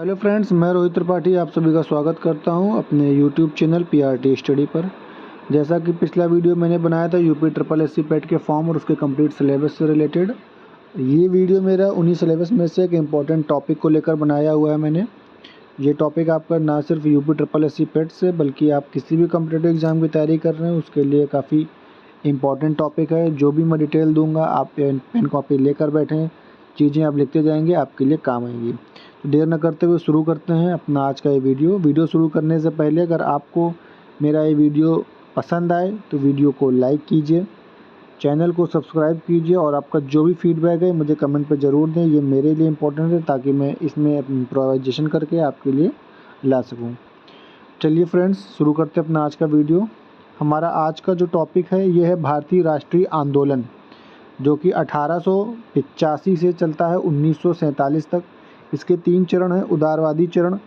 Hello friends, मैं रोहित त्रिपाठी आप सभी का स्वागत करता हूं अपने यूट्यूब चैनल पीआरटी स्टडी पर। जैसा कि पिछला वीडियो मैंने बनाया था यूपी ट्रिपल एससी पेट के फॉर्म और उसके कंप्लीट सिलेबस से रिलेटेड, ये वीडियो मेरा उन्हीं सिलेबस में से एक इम्पॉर्टेंट टॉपिक को लेकर बनाया हुआ है मैंने। ये टॉपिक आपका ना सिर्फ यूपी ट्रिपल एससी पेट से बल्कि आप किसी भी कम्पिटिटिव एग्ज़ाम की तैयारी कर रहे हैं उसके लिए काफ़ी इम्पॉर्टेंट टॉपिक है। जो भी मैं डिटेल दूंगा आप पेन कॉपी लेकर बैठें, चीज़ें आप लिखते जाएंगे, आपके लिए काम आएंगी। तो देर न करते हुए शुरू करते हैं अपना आज का ये वीडियो शुरू करने से पहले अगर आपको मेरा ये वीडियो पसंद आए तो वीडियो को लाइक कीजिए, चैनल को सब्सक्राइब कीजिए और आपका जो भी फीडबैक है मुझे कमेंट पर ज़रूर दें। ये मेरे लिए इम्पोर्टेंट है ताकि मैं इसमें इम्प्रोवाइजेशन करके आपके लिए ला सकूँ। चलिए फ्रेंड्स, शुरू करते हैं अपना आज का वीडियो। हमारा आज का जो टॉपिक है ये है भारतीय राष्ट्रीय आंदोलन, जो कि 1885 से चलता है 1947 तक। इसके 3 चरण हैं। उदारवादी चरण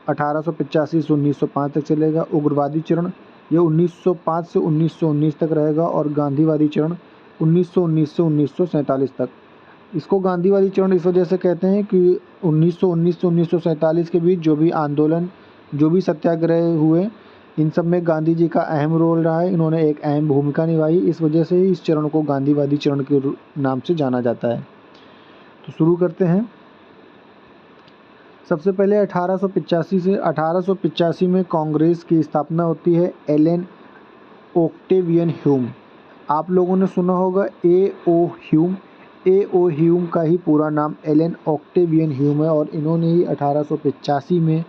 1885 से 1905 तक चलेगा। उग्रवादी चरण ये 1905 से 1919 तक रहेगा और गांधीवादी चरण 1919 से 1947 तक। इसको गांधीवादी चरण इस वजह से कहते हैं कि 1919 से 1947 के बीच जो भी आंदोलन, जो भी सत्याग्रह हुए, इन सब में गांधी जी का अहम रोल रहा है। इन्होंने एक अहम भूमिका निभाई, इस वजह से ही इस चरण को गांधीवादी चरण के नाम से जाना जाता है। तो शुरू करते हैं। सबसे पहले 1885 में कांग्रेस की स्थापना होती है। एलन ओक्टेवियन ह्यूम, आप लोगों ने सुना होगा ए.ओ. ह्यूम। ए.ओ. ह्यूम का ही पूरा नाम एलन ओक्टेवियन ह्यूम है और इन्होंने ही 1885 में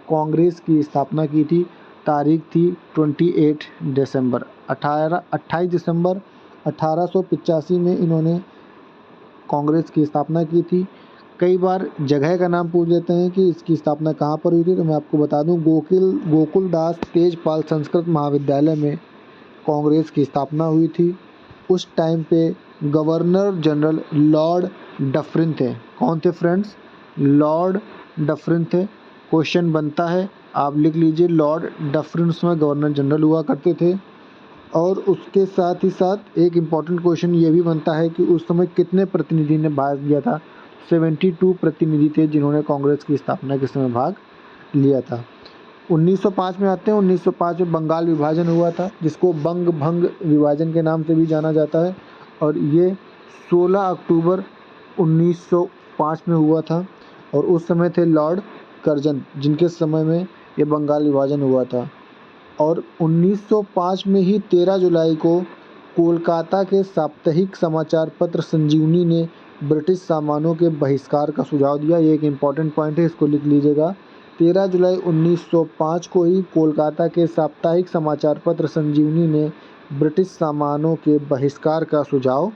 कांग्रेस की स्थापना की थी। तारीख थी 28 दिसंबर 28 दिसंबर 1885 में इन्होंने कांग्रेस की स्थापना की थी। कई बार जगह का नाम पूछ लेते हैं कि इसकी स्थापना कहाँ पर हुई थी, तो मैं आपको बता दूं गोकुलदास तेजपाल संस्कृत महाविद्यालय में कांग्रेस की स्थापना हुई थी। उस टाइम पे गवर्नर जनरल लॉर्ड डफरिन थे। कौन थे फ्रेंड्स? लॉर्ड डफरिन थे। क्वेश्चन बनता है, आप लिख लीजिए, लॉर्ड डफरिन उस समय गवर्नर जनरल हुआ करते थे। और उसके साथ ही साथ एक इम्पॉर्टेंट क्वेश्चन ये भी बनता है कि उस समय कितने प्रतिनिधि ने भाग लिया था। 72 प्रतिनिधि थे जिन्होंने कांग्रेस की स्थापना के समय भाग लिया था। 1905 में आते हैं। 1905 में बंगाल विभाजन हुआ था, जिसको बंग भंग विभाजन के नाम से भी जाना जाता है, और ये 16 अक्टूबर 1905 में हुआ था। और उस समय थे लॉर्ड कर्जन, जिनके समय में ये बंगाल विभाजन हुआ था। और 1905 में ही 13 जुलाई को कोलकाता के साप्ताहिक समाचार पत्र संजीवनी ने ब्रिटिश सामानों के बहिष्कार का सुझाव दिया। ये एक इम्पॉर्टेंट पॉइंट है, इसको लिख लीजिएगा। 13 जुलाई 1905 को ही कोलकाता के साप्ताहिक समाचार पत्र संजीवनी ने ब्रिटिश सामानों के बहिष्कार का सुझाव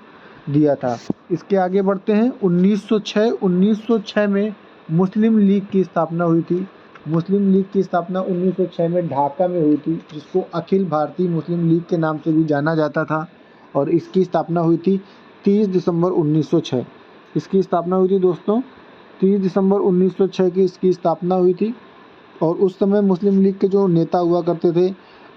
दिया था। इसके आगे बढ़ते हैं। 1906 में मुस्लिम लीग की स्थापना हुई थी। मुस्लिम लीग की स्थापना 1906 में ढाका में हुई थी, जिसको अखिल भारतीय मुस्लिम लीग के नाम से भी जाना जाता था। और इसकी स्थापना हुई थी 30 दिसंबर 1906। इसकी स्थापना हुई थी दोस्तों 30 दिसंबर 1906 की इसकी स्थापना हुई थी। और उस समय मुस्लिम लीग के जो नेता हुआ करते थे,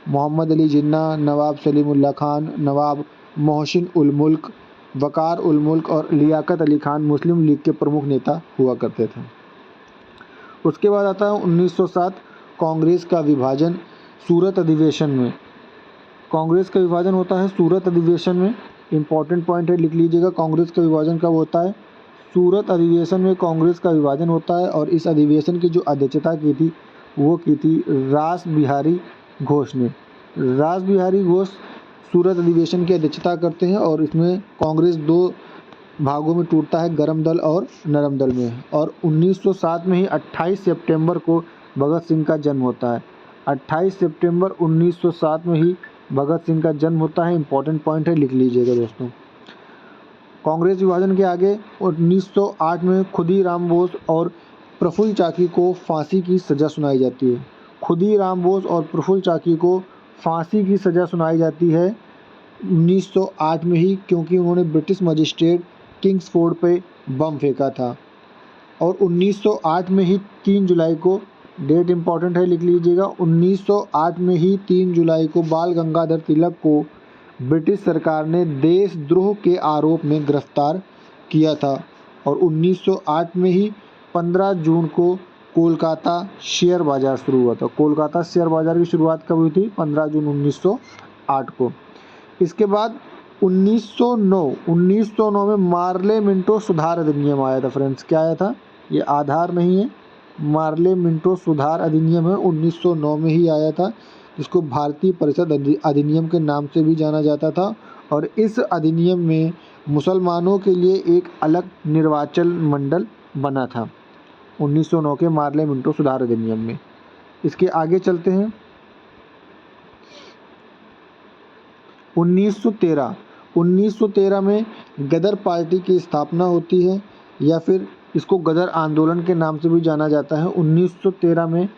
मोहम्मद अली जिन्ना, नवाब सलीमुल्लाह खान, नवाब मोहसिन उल मुल्क, वकार उल मुल्क और लियाकत अली खान मुस्लिम लीग के प्रमुख नेता हुआ करते थे। उसके बाद आता है 1907 कांग्रेस का विभाजन सूरत अधिवेशन में। कांग्रेस का विभाजन होता है सूरत अधिवेशन में। इम्पॉर्टेंट पॉइंट है, लिख लीजिएगा। कांग्रेस का विभाजन कब होता है? सूरत अधिवेशन में कांग्रेस का विभाजन होता है। और इस अधिवेशन की जो अध्यक्षता की थी वो की थी रास बिहारी घोष ने। रास बिहारी घोष सूरत अधिवेशन की अध्यक्षता करते हैं और इसमें कांग्रेस 2 भागों में टूटता है, गरम दल और नरम दल में। और 1907 में ही 28 सितंबर को भगत सिंह का जन्म होता है। 28 सितंबर 1907 में ही भगत सिंह का जन्म होता है। इम्पॉर्टेंट पॉइंट है, लिख लीजिएगा दोस्तों। कांग्रेस विभाजन के आगे 1908 में खुदीराम बोस और प्रफुल्ल चाकी को फांसी की सज़ा सुनाई जाती है। खुदीराम बोस और प्रफुल्ल चाकी को फांसी की सज़ा सुनाई जाती है 1908 में ही, क्योंकि उन्होंने ब्रिटिश मजिस्ट्रेट किंग्सफोर्ड पे बम फेंका था। और 1908 में ही 3 जुलाई को, डेट इम्पॉर्टेंट है, लिख लीजिएगा। 1908 में ही 3 जुलाई को बाल गंगाधर तिलक को ब्रिटिश सरकार ने देशद्रोह के आरोप में गिरफ्तार किया था। और 1908 में ही 15 जून को कोलकाता शेयर बाज़ार शुरू हुआ था। कोलकाता शेयर बाज़ार की शुरुआत कब हुई थी? 15 जून 1908 को। इसके बाद 1909 में मार्ले मिंटो सुधार अधिनियम आया था फ्रेंड्स। क्या आया था? ये आधार नहीं है, मार्ले मिंटो सुधार अधिनियम है, 1909 में ही आया था, जिसको भारतीय परिषद अधिनियम के नाम से भी जाना जाता था। और इस अधिनियम में मुसलमानों के लिए एक अलग निर्वाचन मंडल बना था 1909 के मार्ले मिंटो सुधार अधिनियम में। इसके आगे चलते हैं। 1913 में गदर पार्टी की स्थापना होती है, या फिर इसको गदर आंदोलन के नाम से भी जाना जाता है। 1913 में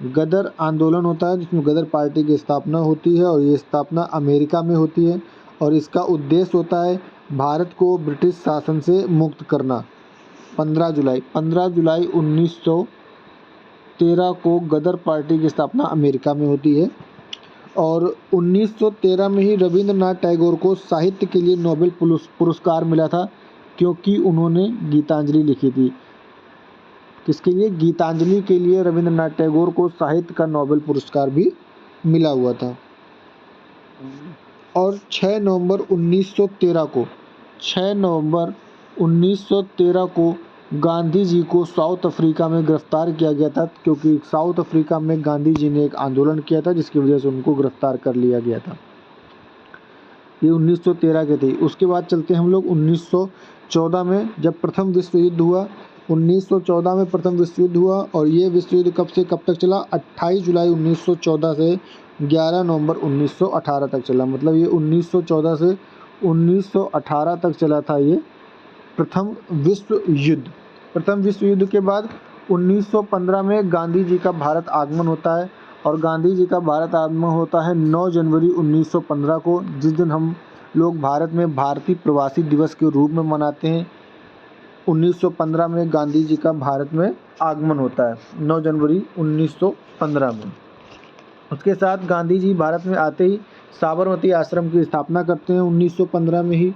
गदर आंदोलन होता है, जिसमें गदर पार्टी की स्थापना होती है, और ये स्थापना अमेरिका में होती है, और इसका उद्देश्य होता है भारत को ब्रिटिश शासन से मुक्त करना। 15 जुलाई 1913 को गदर पार्टी की स्थापना अमेरिका में होती है। और 1913 में ही रविंद्रनाथ टैगोर को साहित्य के लिए नोबेल पुरस्कार मिला था, क्योंकि उन्होंने गीतांजलि लिखी थी। किसके लिए? गीतांजलि के लिए रविंद्रनाथ टैगोर को साहित्य का नोबेल पुरस्कार भी मिला हुआ था। और 6 नवंबर 1913 को गांधी जी को साउथ अफ्रीका में गिरफ्तार किया गया था, क्योंकि साउथ अफ्रीका में गांधी जी ने एक आंदोलन किया था, जिसकी वजह से उनको गिरफ्तार कर लिया गया था। ये 1913 के थे। उसके बाद चलते हैं हम लोग 1914 में, जब प्रथम विश्व युद्ध हुआ। 1914 में प्रथम विश्व युद्ध हुआ, और ये विश्व युद्ध कब से कब तक चला? 28 जुलाई 1914 से 11 नवंबर 1918 तक चला। मतलब ये 1914 से 1918 तक चला था ये प्रथम विश्व युद्ध। प्रथम विश्व युद्ध के बाद 1915 में गांधी जी का भारत आगमन होता है, और गांधी जी का भारत आगमन होता है 9 जनवरी 1915 को, जिस दिन हम लोग भारत में भारतीय प्रवासी दिवस के रूप में मनाते हैं। 1915 में गांधी जी का भारत में आगमन होता है 9 जनवरी 1915 में। उसके साथ गांधी जी भारत में आते ही साबरमती आश्रम की स्थापना करते हैं 1915 में ही।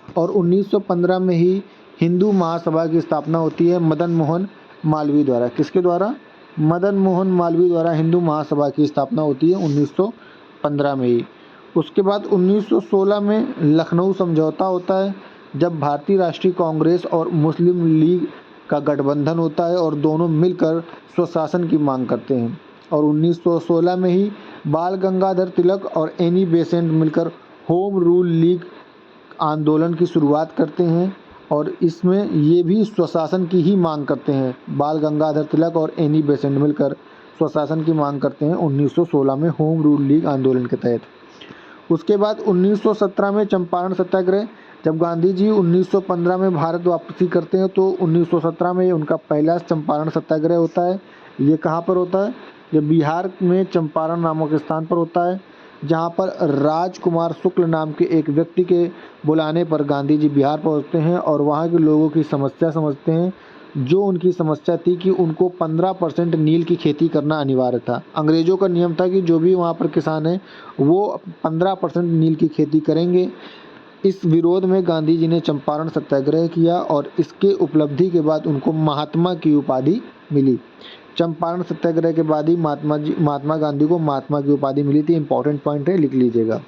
और 1915 में ही हिंदू महासभा की स्थापना होती है मदन मोहन मालवीय द्वारा। किसके द्वारा? मदन मोहन मालवीय द्वारा हिंदू महासभा की स्थापना होती है 1915 में ही। उसके बाद 1916 में लखनऊ समझौता होता है, जब भारतीय राष्ट्रीय कांग्रेस और मुस्लिम लीग का गठबंधन होता है, और दोनों मिलकर स्वशासन की मांग करते हैं। और 1916 में ही बाल गंगाधर तिलक और एनी बेसेंट मिलकर होम रूल लीग आंदोलन की शुरुआत करते हैं, और इसमें ये भी स्वशासन की ही मांग करते हैं। बाल गंगाधर तिलक और एनी बेसेंट मिलकर स्वशासन की मांग करते हैं 1916 में होम रूल लीग आंदोलन के तहत। उसके बाद 1917 में चंपारण सत्याग्रह। जब गांधी जी 1915 में भारत वापसी करते हैं, तो 1917 में उनका पहला चंपारण सत्याग्रह होता है। ये कहाँ पर होता है? ये बिहार में चंपारण नामक स्थान पर होता है, जहाँ पर राजकुमार शुक्ल नाम के एक व्यक्ति के बुलाने पर गांधी जी बिहार पहुँचते हैं, और वहाँ के लोगों की समस्या समझते हैं। जो उनकी समस्या थी कि उनको 15% नील की खेती करना अनिवार्य था। अंग्रेज़ों का नियम था कि जो भी वहाँ पर किसान हैं वो 15% नील की खेती करेंगे। इस विरोध में गांधी जी ने चंपारण सत्याग्रह किया, और इसके उपलब्धि के बाद उनको महात्मा की उपाधि मिली। चंपारण सत्याग्रह के बाद ही महात्मा गांधी को महात्मा की उपाधि मिली थी। इंपॉर्टेंट पॉइंट है, लिख लीजिएगा।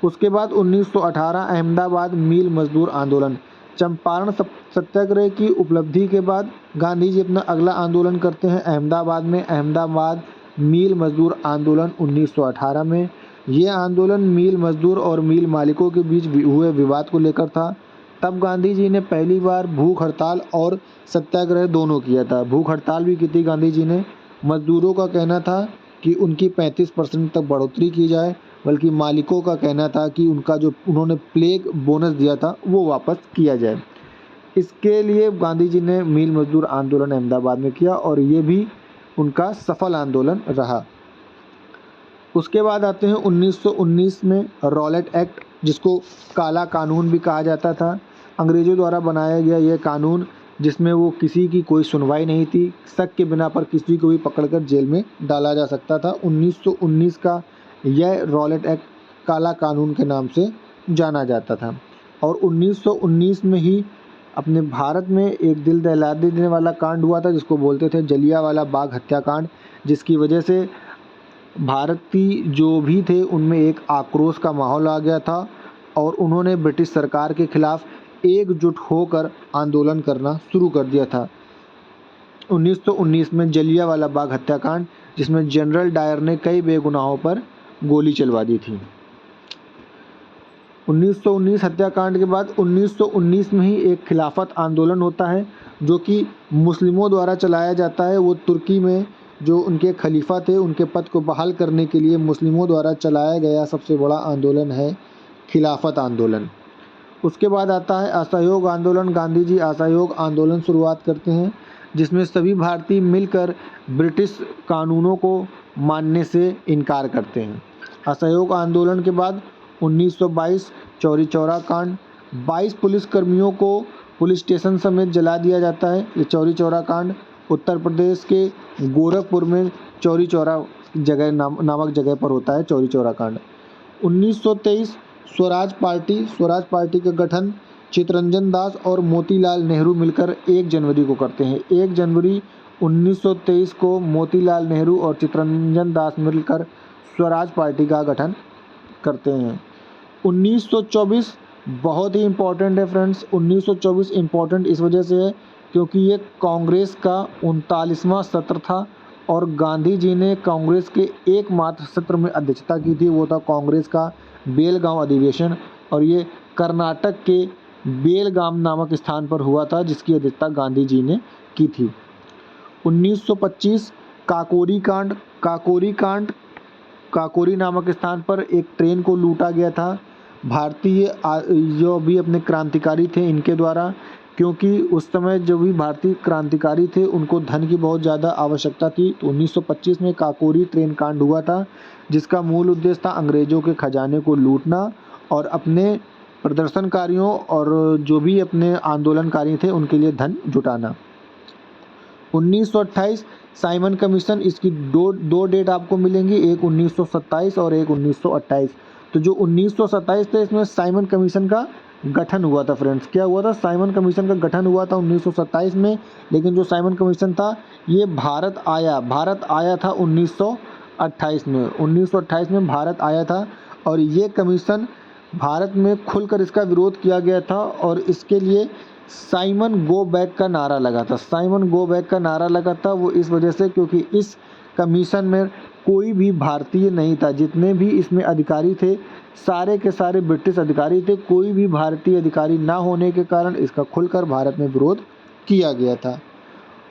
उसके बाद 1918 अहमदाबाद मील मजदूर आंदोलन। चंपारण सत्याग्रह की उपलब्धि के बाद गांधी जी अपना अगला आंदोलन करते हैं अहमदाबाद में, अहमदाबाद मील मजदूर आंदोलन 1918 में। ये आंदोलन मील मजदूर और मील मालिकों के बीच हुए विवाद को लेकर था। तब गांधी जी ने पहली बार भूख हड़ताल और सत्याग्रह दोनों किया था। भूख हड़ताल भी की थी गांधी जी ने। मजदूरों का कहना था कि उनकी 35% तक बढ़ोतरी की जाए, बल्कि मालिकों का कहना था कि उनका जो उन्होंने प्लेग बोनस दिया था वो वापस किया जाए। इसके लिए गांधी जी ने मील मजदूर आंदोलन अहमदाबाद में किया, और ये भी उनका सफल आंदोलन रहा। उसके बाद आते हैं 1919 में रॉलेट एक्ट, जिसको काला कानून भी कहा जाता था। अंग्रेज़ों द्वारा बनाया गया यह कानून, जिसमें वो किसी की कोई सुनवाई नहीं थी, शक के बिना पर किसी को भी पकड़कर जेल में डाला जा सकता था। 1919 का यह रॉलेट एक्ट काला कानून के नाम से जाना जाता था। और 1919 में ही अपने भारत में एक दिल दहला देने वाला कांड हुआ था जिसको बोलते थे जलियांवाला बाग हत्याकांड, जिसकी वजह से भारतीय जो भी थे उनमें एक आक्रोश का माहौल आ गया था और उन्होंने ब्रिटिश सरकार के खिलाफ एकजुट होकर आंदोलन करना शुरू कर दिया था। 1919 में जलियांवाला बाग हत्याकांड, जिसमें जनरल डायर ने कई बेगुनाहों पर गोली चलवा दी थी। 1919 हत्याकांड के बाद 1919 में ही एक खिलाफत आंदोलन होता है जो कि मुस्लिमों द्वारा चलाया जाता है। वो तुर्की में जो उनके खलीफा थे उनके पद को बहाल करने के लिए मुस्लिमों द्वारा चलाया गया सबसे बड़ा आंदोलन है खिलाफत आंदोलन। उसके बाद आता है असहयोग आंदोलन। गांधी जी असहयोग आंदोलन शुरुआत करते हैं जिसमें सभी भारतीय मिलकर ब्रिटिश कानूनों को मानने से इनकार करते हैं। असहयोग आंदोलन के बाद 1922 चौरी चौरा कांड, 22 पुलिसकर्मियों को पुलिस स्टेशन समेत जला दिया जाता है। ये चौरी चौरा कांड उत्तर प्रदेश के गोरखपुर में चौरी चौरा नामक जगह पर होता है चौरी चौरा कांड। 1923 स्वराज पार्टी का गठन चित्तरंजन दास और मोतीलाल नेहरू मिलकर 1 जनवरी को करते हैं। 1 जनवरी 1923 को मोतीलाल नेहरू और चित्तरंजन दास मिलकर स्वराज पार्टी का गठन करते हैं। 1924 बहुत ही इम्पोर्टेंट है फ्रेंड्स। 1924 इम्पोर्टेंट इस वजह से है क्योंकि ये कांग्रेस का 39वां सत्र था और गांधी जी ने कांग्रेस के एकमात्र सत्र में अध्यक्षता की थी। वो था कांग्रेस का बेलगांव अधिवेशन और ये कर्नाटक के बेलगाम नामक स्थान पर हुआ था जिसकी अध्यक्षता गांधी जी ने की थी। 1925 काकोरी कांड, काकोरी नामक स्थान पर एक ट्रेन को लूटा गया था। भारतीय जो भी अपने क्रांतिकारी थे इनके द्वारा, क्योंकि उस समय जो भी भारतीय क्रांतिकारी थे उनको धन की बहुत ज़्यादा आवश्यकता थी। तो 1925 में काकोरी ट्रेन कांड हुआ था जिसका मूल उद्देश्य था अंग्रेज़ों के खजाने को लूटना और अपने प्रदर्शनकारियों और जो भी अपने आंदोलनकारी थे उनके लिए धन जुटाना। 1928 साइमन कमीशन, इसकी दो डेट आपको मिलेंगी, एक 1927 और एक 1928। तो जो 1927 था इसमें साइमन कमीशन का गठन हुआ था फ्रेंड्स। क्या हुआ था? साइमन कमीशन का गठन हुआ था 1927 में, लेकिन जो साइमन कमीशन था ये भारत आया था 1928 में। 1928 में भारत आया था और ये कमीशन भारत में खुलकर इसका विरोध किया गया था और इसके लिए साइमन गो बैक का नारा लगा था। साइमन गो बैक का नारा लगा था वो इस वजह से क्योंकि इस कमीशन में कोई भी भारतीय नहीं था। जितने भी इसमें अधिकारी थे सारे के सारे ब्रिटिश अधिकारी थे। कोई भी भारतीय अधिकारी ना होने के कारण इसका खुलकर भारत में विरोध किया गया था।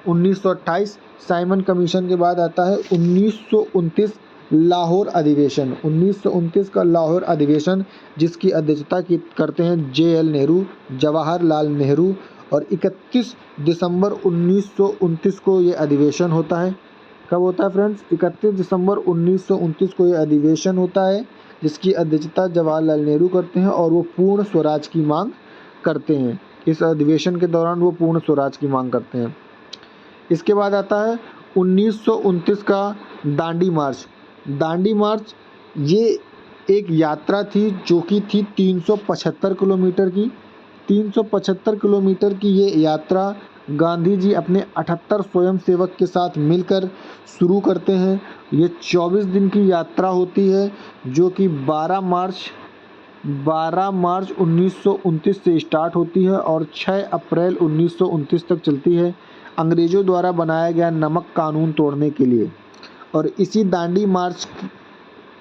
1928 साइमन कमीशन के बाद आता है 1929 लाहौर अधिवेशन। 1929 का लाहौर अधिवेशन जिसकी अध्यक्षता करते हैं JL नेहरू, जवाहरलाल नेहरू और 31 दिसंबर 1929 को ये अधिवेशन होता है। कब होता है फ्रेंड्स? 31 दिसंबर 1929 को ये अधिवेशन होता है जिसकी अध्यक्षता जवाहरलाल नेहरू करते हैं और वो पूर्ण स्वराज की मांग करते हैं। इस अधिवेशन के दौरान वो पूर्ण स्वराज की मांग करते हैं। इसके बाद आता है 1929 का दांडी मार्च। दांडी मार्च ये एक यात्रा थी जो कि थी 375 किलोमीटर की। 375 किलोमीटर की ये यात्रा गांधी जी अपने 78 स्वयंसेवक के साथ मिलकर शुरू करते हैं। ये 24 दिन की यात्रा होती है जो कि 12 मार्च 1929 से स्टार्ट होती है और 6 अप्रैल 1929 तक चलती है, अंग्रेज़ों द्वारा बनाया गया नमक कानून तोड़ने के लिए। और इसी दांडी मार्च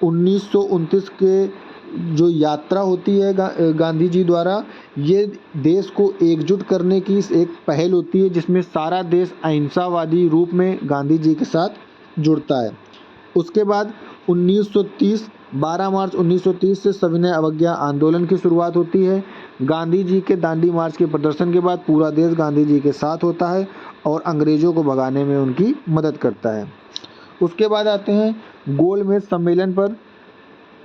1929 के जो यात्रा होती है गांधी जी द्वारा, ये देश को एकजुट करने की एक पहल होती है जिसमें सारा देश अहिंसावादी रूप में गांधी जी के साथ जुड़ता है। उसके बाद 12 मार्च 1930 से सविनय अवज्ञा आंदोलन की शुरुआत होती है। गांधी जी के दांडी मार्च के प्रदर्शन के बाद पूरा देश गांधी जी के साथ होता है और अंग्रेज़ों को भगाने में उनकी मदद करता है। उसके बाद आते हैं गोलमेज सम्मेलन पर।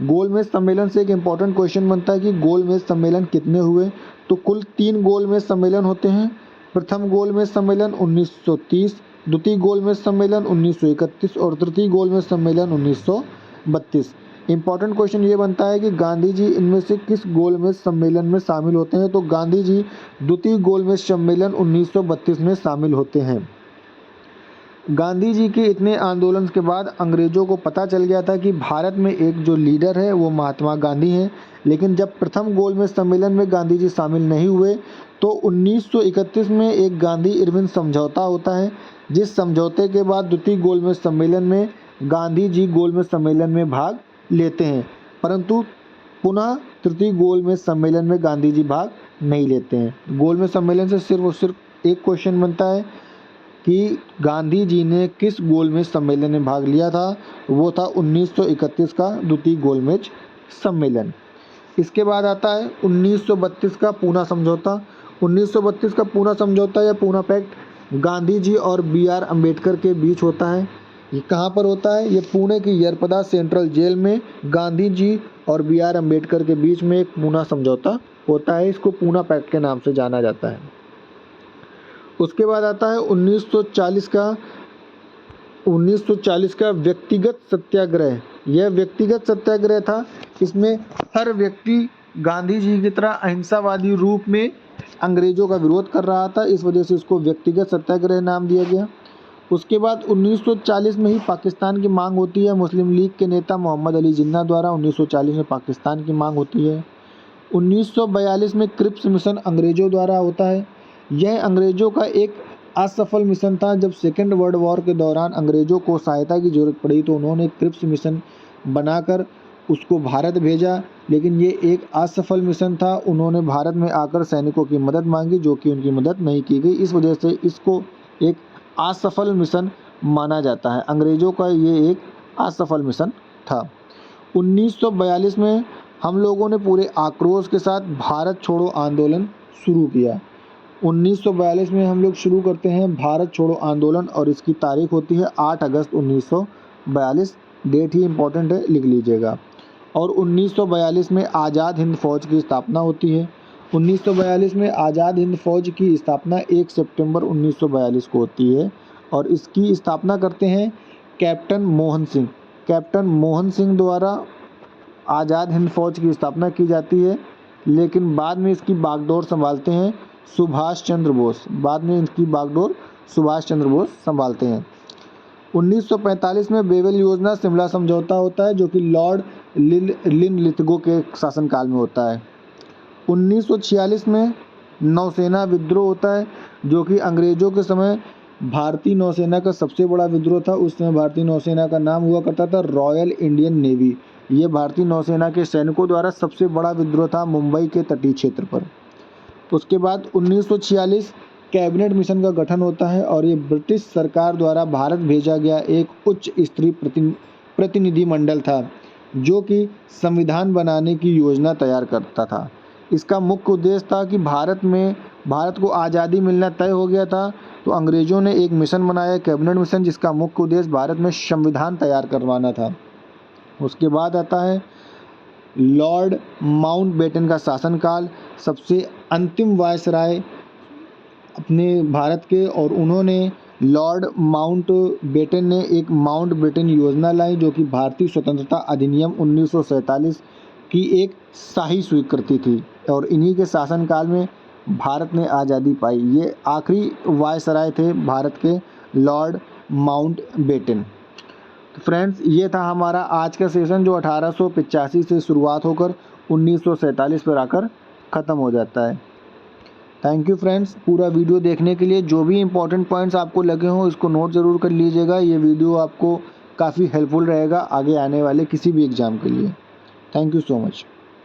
गोलमेज सम्मेलन से एक इम्पॉर्टेंट क्वेश्चन बनता है कि गोलमेज सम्मेलन कितने हुए? तो कुल 3 गोलमेज सम्मेलन होते हैं। प्रथम गोलमेज सम्मेलन 1930, द्वितीय गोलमेज सम्मेलन 1931 और तृतीय गोलमेज सम्मेलन 1932। इम्पॉर्टेंट क्वेश्चन ये बनता है कि गांधी जी इनमें से किस गोलमेज सम्मेलन में शामिल होते हैं। तो गांधी जी द्वितीय गोलमेज सम्मेलन 1932 में शामिल होते हैं। गांधी जी के इतने आंदोलन के बाद अंग्रेजों को पता चल गया था कि भारत में एक जो लीडर है वो महात्मा गांधी हैं। लेकिन जब प्रथम गोलमेज सम्मेलन में गांधी जी शामिल नहीं हुए तो 1931 में एक गांधी इरविन समझौता होता है, जिस समझौते के बाद द्वितीय गोलमेज सम्मेलन में गांधी जी गोलमेज सम्मेलन में भाग लेते हैं, परंतु पुनः तृतीय गोलमेज सम्मेलन में गांधी जी भाग नहीं लेते हैं। गोलमेज सम्मेलन से सिर्फ और सिर्फ एक क्वेश्चन बनता है कि गांधी जी ने किस गोलमेज सम्मेलन में भाग लिया था। वो था 1931 का द्वितीय गोलमेज सम्मेलन। इसके बाद आता है 1932 का पूना समझौता। 1932 का पूना समझौता या पूना पैक्ट गांधी जी और BR अम्बेडकर के बीच होता है। ये कहाँ पर होता है? ये पुणे की यरपदा सेंट्रल जेल में गांधी जी और BR अम्बेडकर के बीच में एक पूना समझौता होता है। इसको पूना पैक्ट के नाम से जाना जाता है। उसके बाद आता है 1940 का व्यक्तिगत सत्याग्रह। यह व्यक्तिगत सत्याग्रह था। इसमें हर व्यक्ति गांधी जी की तरह अहिंसावादी रूप में अंग्रेजों का विरोध कर रहा था, इस वजह से इसको व्यक्तिगत सत्याग्रह नाम दिया गया। उसके बाद 1940 में ही पाकिस्तान की मांग होती है। मुस्लिम लीग के नेता मोहम्मद अली जिन्ना द्वारा 1940 में पाकिस्तान की मांग होती है। 1942 में क्रिप्स मिशन अंग्रेजों द्वारा होता है। यह अंग्रेजों का एक असफल मिशन था। जब सेकेंड वर्ल्ड वॉर के दौरान अंग्रेजों को सहायता की जरूरत पड़ी तो उन्होंने क्रिप्स मिशन बनाकर उसको भारत भेजा, लेकिन ये एक असफल मिशन था। उन्होंने भारत में आकर सैनिकों की मदद मांगी, जो कि उनकी मदद नहीं की गई। इस वजह से इसको एक असफल मिशन माना जाता है। अंग्रेजों का ये एक असफल मिशन था। 1942 में हम लोगों ने पूरे आक्रोश के साथ भारत छोड़ो आंदोलन शुरू किया। 1942 में हम लोग शुरू करते हैं भारत छोड़ो आंदोलन और इसकी तारीख होती है 8 अगस्त 1942। डेट ही इम्पोर्टेंट है, लिख लीजिएगा। और 1942 में आज़ाद हिंद फौज की स्थापना होती है। 1942 में आज़ाद हिंद फौज की स्थापना 1 सितंबर 1942 को होती है और इसकी स्थापना करते हैं कैप्टन मोहन सिंह। कैप्टन मोहन सिंह द्वारा आज़ाद हिंद फौज की स्थापना की जाती है, लेकिन बाद में इसकी बागडोर संभालते हैं सुभाष चंद्र बोस। बाद में इसकी बागडोर सुभाष चंद्र बोस संभालते हैं। 1945 में बेवेल योजना शिमला समझौता होता है, जो कि लॉर्ड लिनलिथगो के शासनकाल में होता है। 1946 में नौसेना विद्रोह होता है, जो कि अंग्रेजों के समय भारतीय नौसेना का सबसे बड़ा विद्रोह था। उस समय भारतीय नौसेना का नाम हुआ करता था रॉयल इंडियन नेवी। ये भारतीय नौसेना के सैनिकों द्वारा सबसे बड़ा विद्रोह था मुंबई के तटीय क्षेत्र पर। उसके बाद 1946 कैबिनेट मिशन का गठन होता है और ये ब्रिटिश सरकार द्वारा भारत भेजा गया एक उच्च स्तरीय प्रतिनिधिमंडल था, जो कि संविधान बनाने की योजना तैयार करता था। इसका मुख्य उद्देश्य था कि भारत को आज़ादी मिलना तय हो गया था, तो अंग्रेजों ने एक मिशन बनाया, कैबिनेट मिशन, जिसका मुख्य उद्देश्य भारत में संविधान तैयार करवाना था। उसके बाद आता है लॉर्ड माउंटबेटन का शासनकाल। सबसे अंतिम वायसराय अपने भारत के, और उन्होंने लॉर्ड माउंटबेटन ने एक माउंटबेटन योजना लाई, जो कि भारतीय स्वतंत्रता अधिनियम 1947 की एक शाही स्वीकृति थी और इन्हीं के शासनकाल में भारत ने आज़ादी पाई। ये आखिरी वायसराय थे भारत के, लॉर्ड माउंटबेटन। तो फ्रेंड्स, ये था हमारा आज का सेशन, जो 1885 से शुरुआत होकर 1947 पर आकर ख़त्म हो जाता है। थैंक यू फ्रेंड्स, पूरा वीडियो देखने के लिए। जो भी इंपॉर्टेंट पॉइंट्स आपको लगे हों इसको नोट ज़रूर कर लीजिएगा। ये वीडियो आपको काफ़ी हेल्पफुल रहेगा आगे आने वाले किसी भी एग्ज़ाम के लिए। Thank you so much.